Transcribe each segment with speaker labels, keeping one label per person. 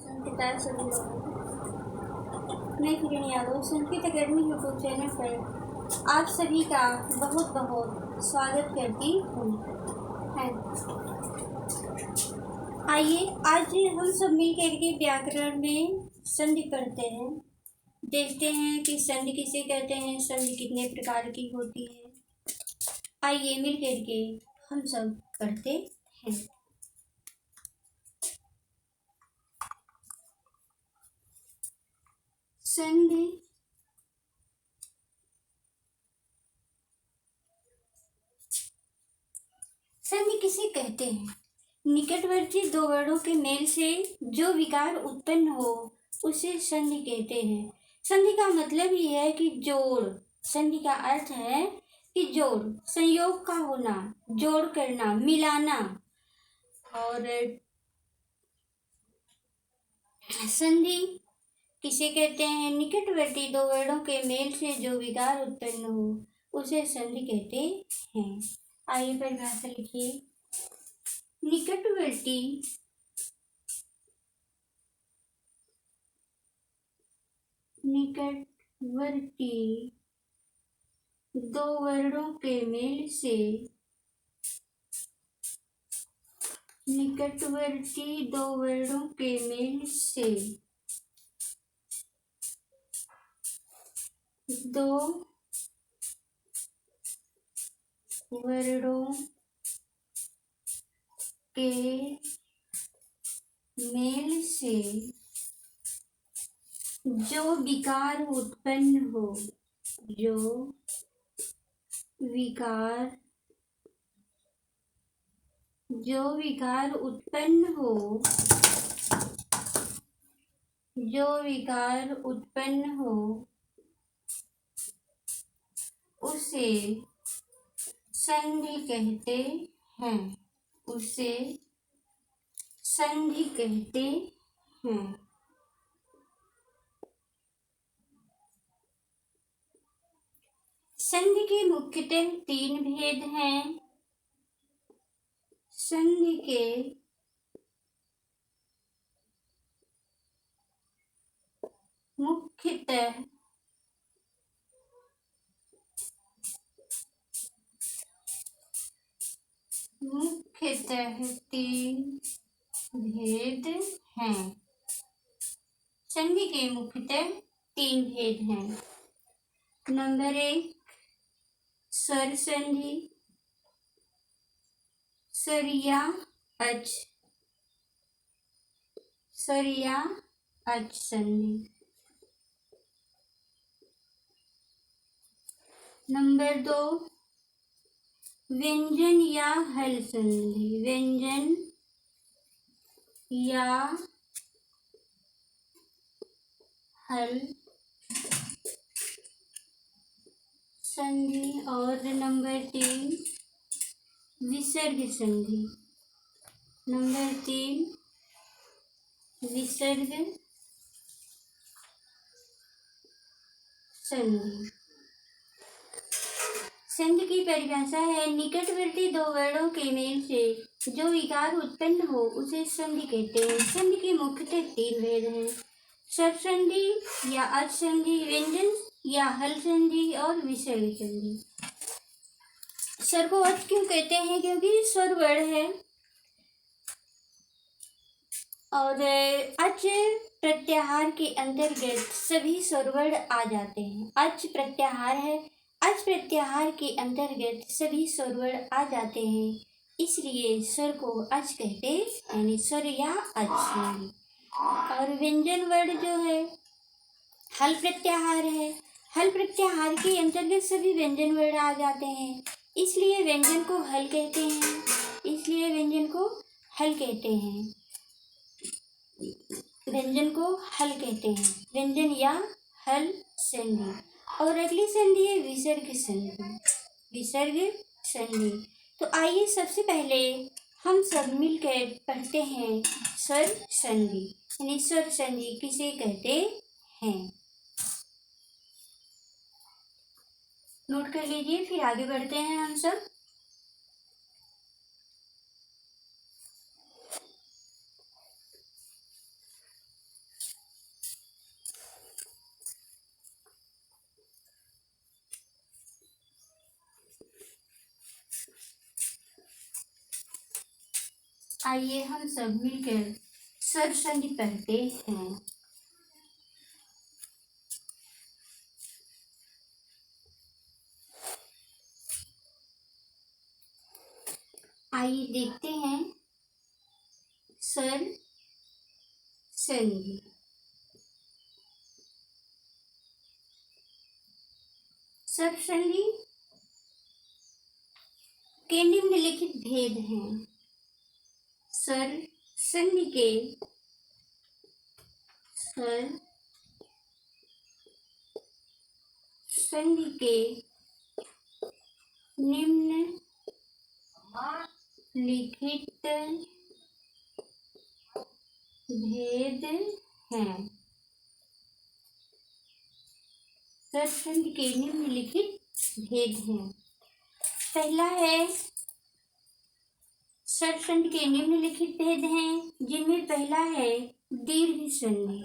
Speaker 1: नमस्कार सभी लोगों मैं Kiran Yadav Sanskrit academy YouTube channel पर आप सभी का बहुत बहुत स्वागत करती हूँ। आइए आज हम सब मिल करके व्याकरण में संधि पढ़ते हैं। देखते हैं कि संधि किसे कहते हैं, संधि कितने प्रकार की होती है। आइए मिल करके हम सब पढ़ते हैं। संधि संधि किसे कहते हैं? निकटवर्ती दो वर्णों के मेल से जो विकार उत्पन्न हो उसे संधि कहते हैं। संधि का मतलब ही है कि जोड़। संधि का अर्थ है कि जोड़, संयोग का होना, जोड़ करना, मिलाना। और संधि किसे कहते हैं? निकटवर्ती दो वर्णों के मेल से जो विकार उत्पन्न हो उसे संधि कहते हैं। आइए परिभाषा लिखिए। निकटवर्ती दो वर्णों के मेल से निकटवर्ती दो वर्णों के मेल से दो वर्णों के मेल से जो विकार उत्पन्न हो, जो विकार उत्पन्न हो, जो विकार उत्पन्न हो उसे संधि कहते हैं। उसे संधि कहते हैं। संधि के मुख्यतः तीन भेद हैं। संधि के मुख्यतः तीन भेद हैं। संधि के मुख्यतः तीन भेद हैं। नंबर 1 स्वर संधि, स्वर या अच, स्वर या अच संधि। नंबर 2 व्यंजन या हल संधि, व्यंजन या हल संधि। और नंबर 3 विसर्ग संधि। नंबर 3 विसर्ग संधि। संधि की परिभाषा है निकटवर्ती दो वर्णों के मेल से जो विकार उत्पन्न हो उसे संधि कहते हैं। संधि के मुख्यतः तीन भेद हैं। स्वर संधि या अच संधि, व्यंजन या हल संधि और विसर्ग संधि। स्वर को अच क्यों कहते हैं? क्योंकि स्वर वर्ण है और अच प्रत्याहार के अंतर्गत सभी स्वर वर्ण आ जाते हैं। अच प्रत्याहार है, अच प्रत्याहार के अंतर्गत सभी स्वर वर्ण आ जाते हैं, इसलिए स्वर को अच कहते हैं, यानी स्वर या अच संधि। और व्यंजन वर्ण जो है हल प्रत्याहार है, हल प्रत्याहार के अंतर्गत सभी व्यंजन वर्ण आ जाते हैं, इसलिए व्यंजन को हल कहते हैं। इसलिए व्यंजन को हल कहते हैं। व्यंजन को हल कहते हैं, व्यंजन या हल संधि। और अगली संधि है विसर्ग संधि। विसर्ग संधि। तो आइए सबसे पहले हम सब मिलकर पढ़ते हैं स्वर संधि। यानी स्वर संधि किसे कहते हैं, नोट कर लीजिए, फिर आगे बढ़ते हैं हम सब। आइए हम सब मिलकर स्वर संधि पढ़ते हैं। आइए देखते हैं स्वर संधि। स्वर संधि के निम्नलिखित भेद हैं। स्वर संधि के निम्नलिखित भेद हैं। स्वर संधि के निम्नलिखित भेद हैं। पहला है स्वर संधि के निम्नलिखित भेद हैं, जिनमें पहला है दीर्घ संधि।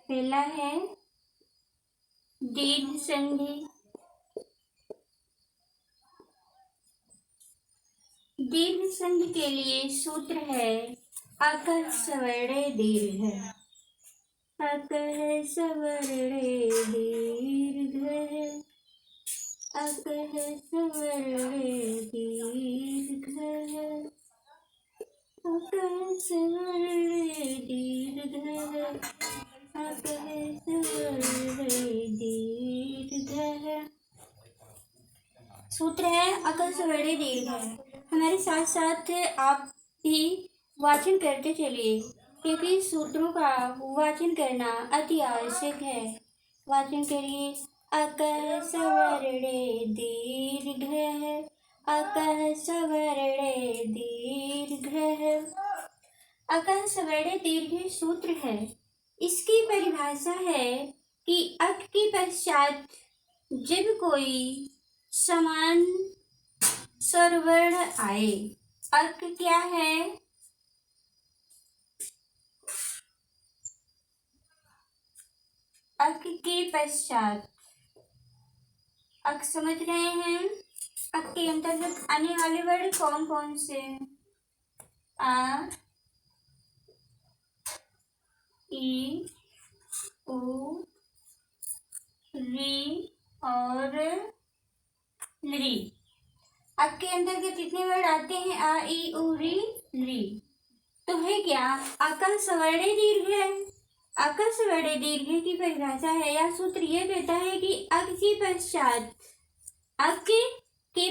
Speaker 1: पहला है दीर्घ संधि। दीर्घ संधि के लिए सूत्र है अकः सवर्णे दीर्घ। अकः सवर्णे दीर्घ। अकः सवर्णे दीर्घ। अकः सवर्णे दीर्घ। अकः सवर्णे दीर्घ। सूत्र है अकः सवर्णे दीर्घ। हमारे साथ साथ आप भी वाचन करते चलिए, क्योंकि सूत्रों का वाचन करना अति आवश्यक है। वाचन करिए। अकः सवर्णे दीर्घ। अकः सवर्णे दीर्घ। अकः सवर्णे दीर्घ सूत्र है। इसकी परिभाषा है कि अक के पश्चात जब कोई समान स्वरवर्ण आए। अक क्या है? अक के पश्चात। अक समझ रहे हैं? अक के अंतर्गत आने वाले वर्ण कौन कौन से? आ, ई, उ, री और ली। अक के अंतर्गत कितने वर्ड आते हैं? आ, ई, उ, री, ली। तो है क्या? अकः सवर्णे दीर्घ है। अकः सवर्णे दीर्घ की परिभाषा है या सूत्र यह कहता है कि अक के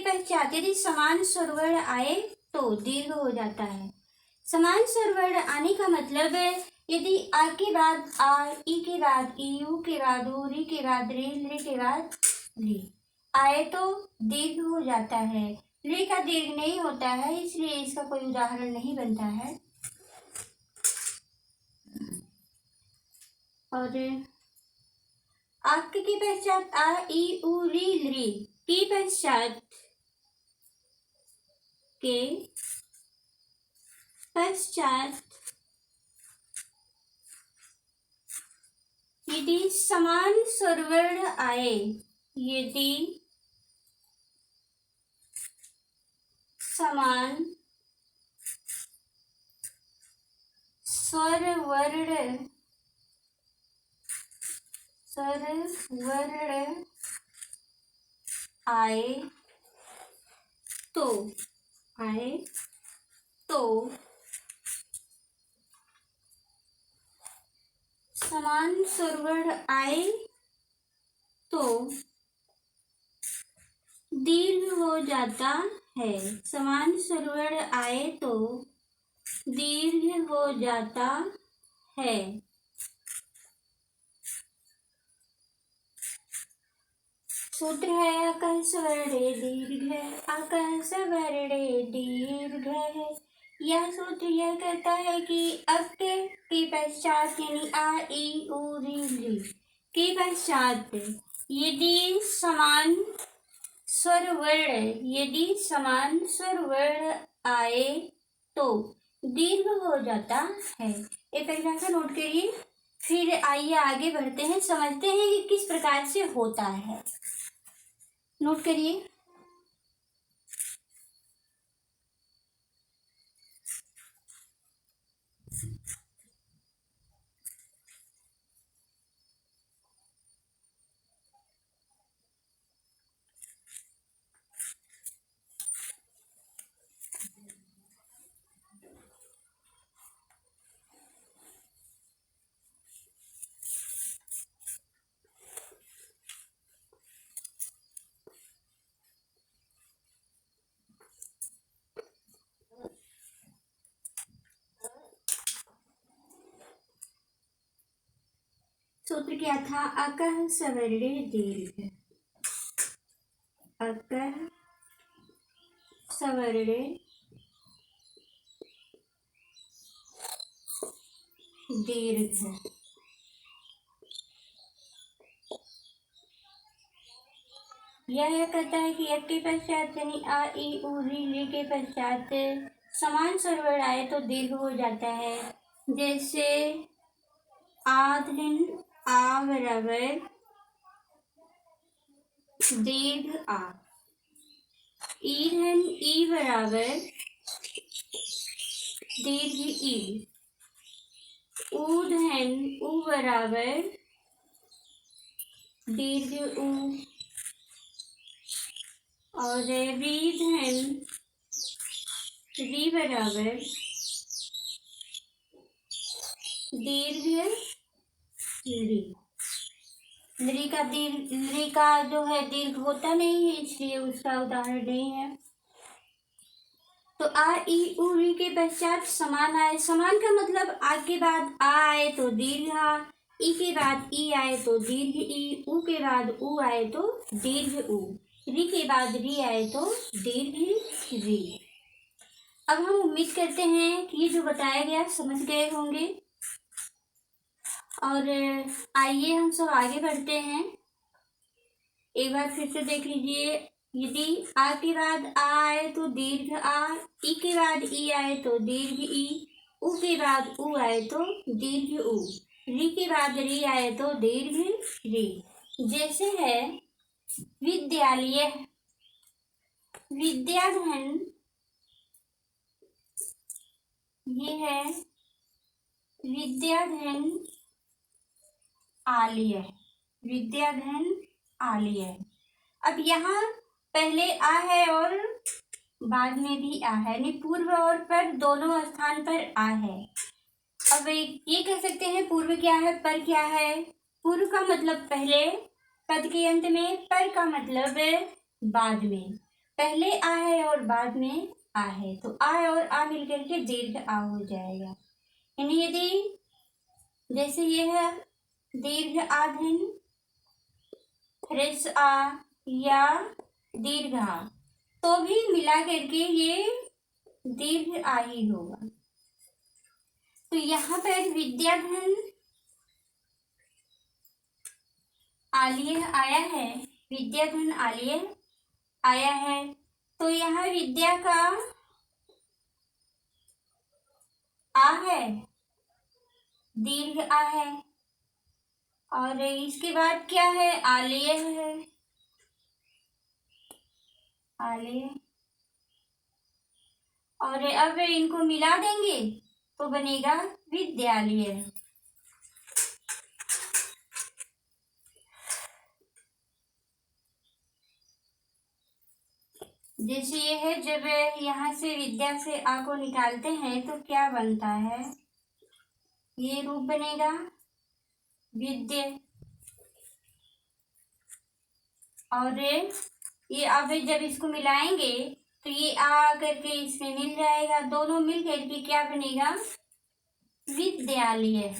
Speaker 1: पश्चात यदि समान स्वरवर्ण आए तो दीर्घ हो जाता है। समान स्वरवर्ण आने का मतलब है यदि आ के बाद आ, ई के बाद ई, उ के बाद उ, री के बाद री, ली के बाद ली आए तो दीर्घ हो जाता है। ली का दीर्घ नहीं होता है, इसलिए इसका कोई उदाहरण नहीं बनता है। और अक के पश्चात आ, ई, उ, री, ली के पश्चात यदि समान स्वरवर्ण आए, यदि समान स्वरवर्ण आए तो समान स्वरवर्ण आए तो दीर्घ हो जाता है। समान स्वरवर्ण आए तो दीर्घ हो जाता है। सूत्र है अकः सवर्णे दीर्घ। अकः सवर्णे दीर्घ है। यह सूत्र यह कहता है कि अक के पश्चात यानी आ, ई, उ, री, ली के पश्चात यदि समान स्वरवर्ण आए तो दीर्घ हो जाता है। ये परिभाषा नोट करिए। फिर आइए आगे बढ़ते हैं, समझते हैं कि किस प्रकार से होता है। नोट करिए। सूत्र क्या था? अकः सवर्णे दीर्घ, अकः सवर्णे दीर्घ। यह कहता है कि एक के पश्चात यानी आ ई उ री के पश्चात समान स्वरवर्ण आए तो दीर्घ हो जाता है। जैसे आधृन आ बराबर दीर्घ आ, ईधन ई बराबर दीर्घ ई, ऊधन उ बराबर दीर्घ उ, और रीधन री बराबर दीर्घ री। री का जो है दीर्घ होता नहीं है, इसलिए उसका उदाहरण नहीं है। तो आ ई उ री के पश्चात समान आए, समान का मतलब आ के बाद आ आए तो दीर्घ आ, ई के बाद ई आए तो दीर्घ ई, उ के बाद उ आए तो दीर्घ उ, री के बाद री आए तो दीर्घ री। अब हम उम्मीद करते हैं कि ये जो बताया गया समझ गए होंगे। और आइए हम सब आगे बढ़ते हैं। एक बार फिर से देख लीजिए। यदि आ के बाद आ आए तो दीर्घ आ, ई के बाद ई आए तो दीर्घ ई, उ के बाद उ आए तो दीर्घ उ, री के बाद री आए तो दीर्घ री। जैसे है विद्यालय, विद्याधन, ये है विद्याधन आलय, विद्याधन आलय। अब यहाँ पहले आ है और बाद में भी आ है, यानी पूर्व और पर दोनों स्थान पर आ है। अब ये कह सकते हैं पूर्व क्या है, पर क्या है। पूर्व का मतलब पहले पद के अंत में, पर का मतलब बाद में। पहले आ है और बाद में आ है, तो आ और आ मिलकर के दीर्घ आ हो जाएगा। यानी यदि जैसे ये है दीर्घ आधन, ह्रस्व आ या दीर्घ आ, तो भी मिला करके ये दीर्घ आ ही होगा। तो यहाँ पर विद्याधन आलिय आया है, विद्याधन आलिय आया है, तो यहाँ विद्या का आ है, दीर्घ आ है, और इसके बाद क्या है, आलिय है, आलिय। और अब इनको मिला देंगे तो बनेगा विद्यालय। जैसे ये है, जब यहाँ से विद्या से आ को निकालते हैं तो क्या बनता है, ये रूप बनेगा विद्य। और ये अब जब इसको मिलाएंगे तो ये आ करके इसमें मिल जाएगा, दोनों मिल करके क्या बनेगा, विद्यालय,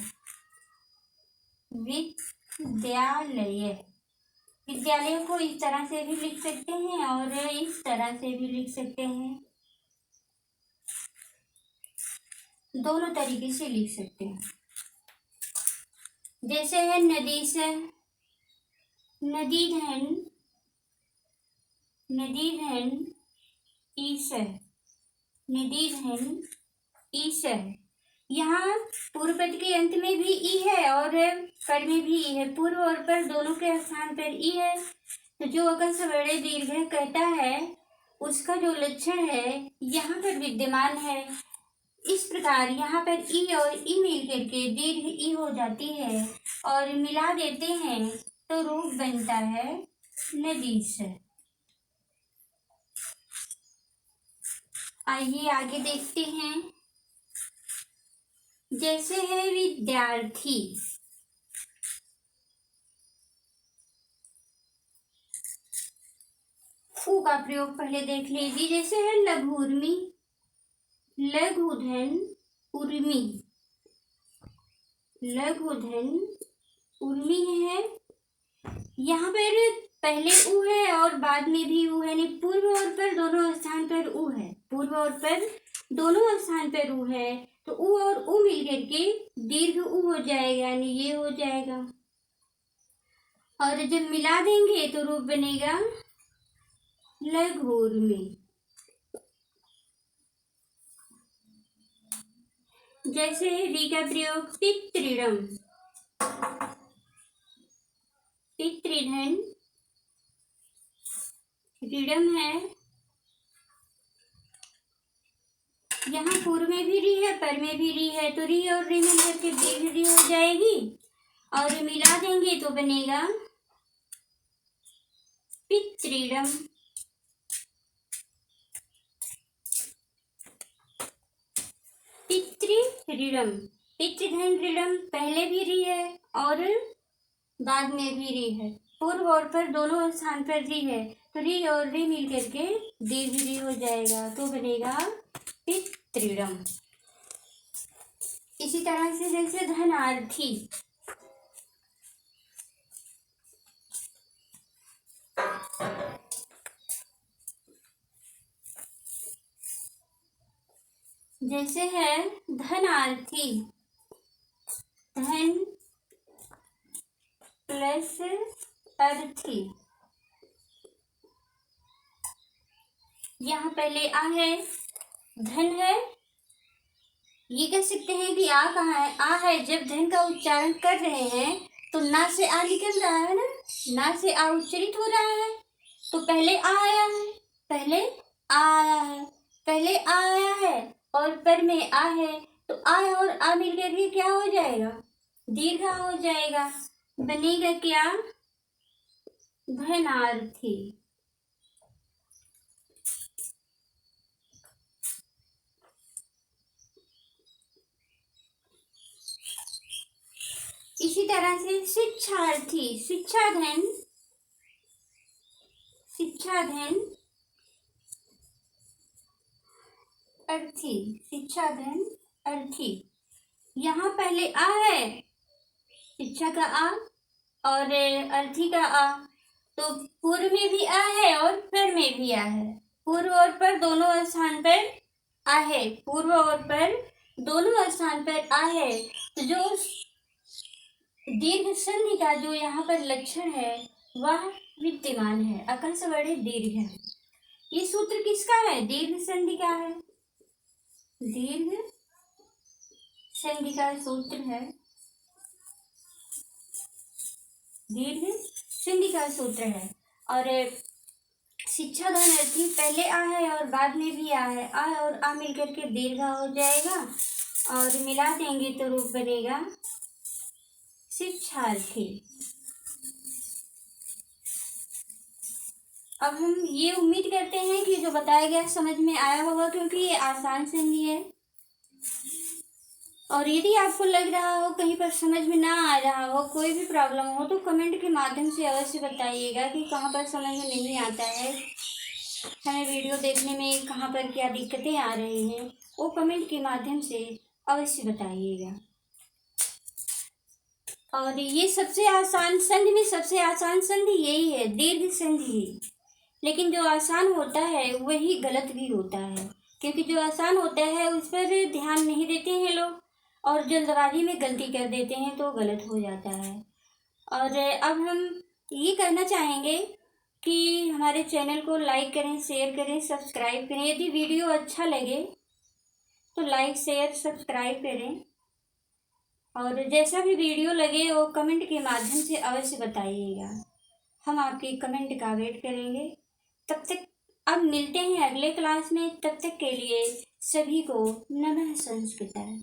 Speaker 1: विद्यालय। विद्यालय को इस तरह से भी लिख सकते हैं और इस तरह से भी लिख सकते हैं, दोनों तरीके से लिख सकते हैं। जैसे है नदी से, नदी धन, नदी धन ईश, नदी धन ईश। यहाँ पूर्व पद के अंत में भी ई है और पर में भी ई है, पूर्व और पर दोनों के स्थान पर ई है। तो जो अगर सवर्णे दीर्घ कहता है उसका जो लक्षण है यहाँ पर विद्यमान है। इस प्रकार यहाँ पर ई और ई मिल करके दीर्घ ई हो जाती है और मिला देते हैं तो रूप बनता है नदीश। आइए आगे देखते हैं। जैसे है विद्यार्थी, फू का प्रयोग पहले देख लीजिए। जैसे है लघुर्मी, लघुधन उर्मी, लघुधन उर्मी है। यहाँ पर पहले उ है और बाद में भी उ है, यानी पूर्व और पर दोनों स्थान पर उ है। पूर्व और पर दोनों स्थान पर उ है, तो उ और उ मिलकर के दीर्घ उ हो जाएगा, यानी ये हो जाएगा। और जब मिला देंगे तो रूप बनेगा लघु उर्मी। जैसे री का प्रयोग पितृणम, पितृधन, ऋणम है। यहाँ पूर्व में भी री है, पर में भी री है, तो री और री मिलकर के दीर्घ री हो जाएगी और मिला देंगे तो बनेगा पितृणम। पितृऋणम, पितृधन ऋणम, पहले भी री है और बाद में भी री है। पूर्व और पर दोनों स्थान पर री है, तो री और री मिल करके दीर्घ री हो जाएगा, तो बनेगा पितृणम। इसी तरह से जैसे धनार्थी, जैसे है धनार्थी, धन प्लस अर्थी। यहाँ पहले आ है, धन है, ये कह सकते हैं कि आ कहाँ है, आ है। जब धन का उच्चारण कर रहे हैं तो ना से आ निकल रहा है ना से आ उच्चरित हो रहा है, तो पहले आ आया है, पहले आ आया है, पहले आ आया है और पर में आ है, तो आ और आ मिलकर के क्या हो जाएगा, दीर्घ हो जाएगा, बनेगा क्या, धनार्थी। इसी तरह से शिक्षार्थी, शिक्षाधन, शिक्षाधन अर्थी, शिक्षाधन अर्थी। यहाँ पहले आ है, शिक्षा का आ और अर्थी का आ, तो पूर्व में भी आ है और पर में भी आ है। पूर्व और पर दोनों स्थान पर आ है, पूर्व और पर दोनों स्थान पर आ है, तो जो दीर्घ संधि का जो यहाँ पर लक्षण है वह विद्यमान है, अकल से बड़े दीर्घ है। ये सूत्र किसका है, दीर्घ संधि का है, दीर्घ संधि का सूत्र है, दीर्घ संधि का सूत्र है। और शिक्षा धन अर्थी पहले आ है और बाद में भी आ है, आ और आ मिलकर के दीर्घ हो जाएगा और मिला देंगे तो रूप बनेगा शिक्षार्थी। अब हम ये उम्मीद करते हैं कि जो बताया गया समझ में आया होगा, क्योंकि ये आसान संधि है। और यदि आपको लग रहा हो कहीं पर समझ में ना आ रहा हो, कोई भी प्रॉब्लम हो, तो कमेंट के माध्यम से अवश्य बताइएगा कि कहाँ पर समझ में नहीं आता है, हमें वीडियो देखने में कहाँ पर क्या दिक्कतें आ रही हैं, वो कमेंट के माध्यम से अवश्य बताइएगा। और ये सबसे आसान संधि में सबसे आसान संधि यही है, दीर्घ संधि। लेकिन जो आसान होता है वही गलत भी होता है, क्योंकि जो आसान होता है उस पर ध्यान नहीं देते हैं लोग और जल्दबाजी में गलती कर देते हैं, तो गलत हो जाता है। और अब हम ये कहना चाहेंगे कि हमारे चैनल को लाइक करें, शेयर करें, सब्सक्राइब करें। यदि वीडियो अच्छा लगे तो लाइक शेयर सब्सक्राइब करें, और जैसा भी वीडियो लगे वो कमेंट के माध्यम से अवश्य बताइएगा, हम आपके कमेंट का वेट करेंगे। तब तक अब मिलते हैं अगले क्लास में, तब तक के लिए सभी को नमः संस्कृतम्।